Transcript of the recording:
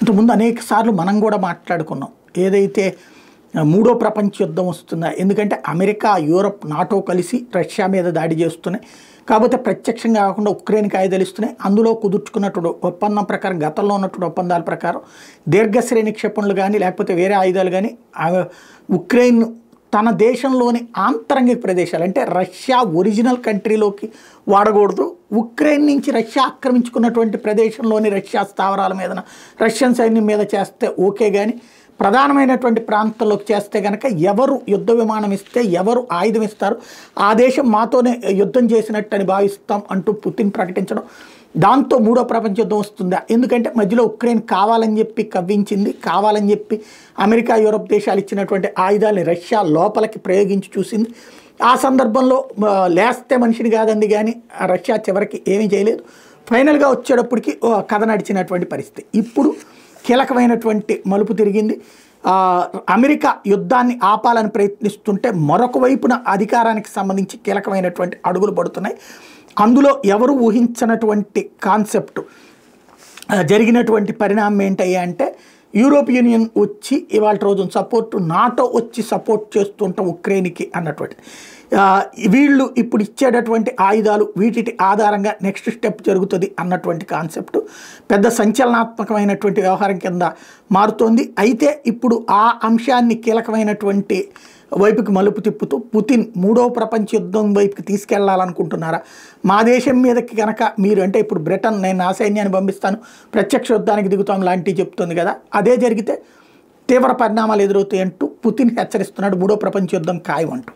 ఇంతకుముందు అనేక సార్లు మనం కూడా మాట్లాడుకున్నాం. ఏదైతే మూడో ప్రపంచ యుద్ధం వస్తుందా, ఎందుకంటే అమెరికా, యూరప్, నాటో కలిసి రష్యా మీద దాడి చేస్తున్నాయి. కాకపోతే ప్రత్యక్షంగా కాకుండా ఉక్రెయిన్కి ఆయుధాలిస్తున్నాయి. అందులో కుదుర్చుకున్నటువంటి ఒప్పందం ప్రకారం, గతంలో ఉన్నటువంటి ఒప్పందాల ప్రకారం దీర్ఘశ్రేణి క్షిపణులు కానీ లేకపోతే వేరే ఆయుధాలు కానీ ఉక్రెయిన్ తన దేశంలోని ఆంతరంగిక ప్రదేశాలు అంటే రష్యా ఒరిజినల్ కంట్రీలోకి వాడకూడదు. ఉక్రెయిన్ నుంచి రష్యా ఆక్రమించుకున్నటువంటి ప్రదేశంలోని రష్యా స్థావరాల మీద, రష్యన్ సైన్యం మీద చేస్తే ఓకే, కానీ ప్రధానమైనటువంటి ప్రాంతంలోకి చేస్తే కనుక ఎవరు యుద్ధ విమానం ఇస్తే, ఎవరు ఆయుధం ఇస్తారు, ఆ దేశం మాతోనే యుద్ధం చేసినట్టు అని భావిస్తాం అంటూ పుతిన్ ప్రకటించడం, దాంతో మూడో ప్రపంచ యుద్ధం వస్తుందా. ఎందుకంటే మధ్యలో ఉక్రెయిన్ కావాలని చెప్పి కవ్వించింది, కావాలని చెప్పి అమెరికా, యూరప్ దేశాలు ఇచ్చినటువంటి ఆయుధాలని రష్యా లోపలికి ప్రయోగించి చూసింది. ఆ సందర్భంలో లేస్తే మనిషిని కాదండి, కానీ రష్యా చివరికి ఏమీ చేయలేదు. ఫైనల్గా వచ్చేటప్పటికి కథ నడిచినటువంటి పరిస్థితి. ఇప్పుడు కీలకమైనటువంటి మలుపు తిరిగింది. అమెరికా యుద్ధాన్ని ఆపాలని ప్రయత్నిస్తుంటే మరొక వైపున అధికారానికి సంబంధించి కీలకమైనటువంటి అడుగులు పడుతున్నాయి. అందులో ఎవరు ఊహించినటువంటి కాన్సెప్ట్ జరిగినటువంటి పరిణామం ఏంటయ్యా అంటే, యూరోప్ యూనియన్ వచ్చి ఇవాళ రోజున సపోర్టు, నాటో వచ్చి సపోర్ట్ చేస్తుంటాం ఉక్రెయిన్కి అన్నటువంటి, వీళ్ళు ఇప్పుడు ఇచ్చేటటువంటి ఆయుధాలు వీటి ఆధారంగా నెక్స్ట్ స్టెప్ జరుగుతుంది అన్నటువంటి కాన్సెప్ట్ పెద్ద సంచలనాత్మకమైనటువంటి వ్యవహారం కింద మారుతోంది. అయితే ఇప్పుడు ఆ అంశాన్ని కీలకమైనటువంటి వైపుకి మలుపు తిప్పుతూ పుతిన్ మూడో ప్రపంచ యుద్ధం వైపుకి తీసుకెళ్లాలనుకుంటున్నారా, మా దేశం మీదకి కనుక మీరు, అంటే ఇప్పుడు బ్రిటన్ నేను నా సైన్యాన్ని పంపిస్తాను, ప్రత్యక్ష యుద్ధానికి దిగుతాం లాంటివి చెప్తుంది కదా, అదే జరిగితే తీవ్ర పరిణామాలు ఎదురవుతాయి అంటూ పుతిన్ హెచ్చరిస్తున్నాడు. మూడో ప్రపంచ యుద్ధం ఖాయం అంటూ.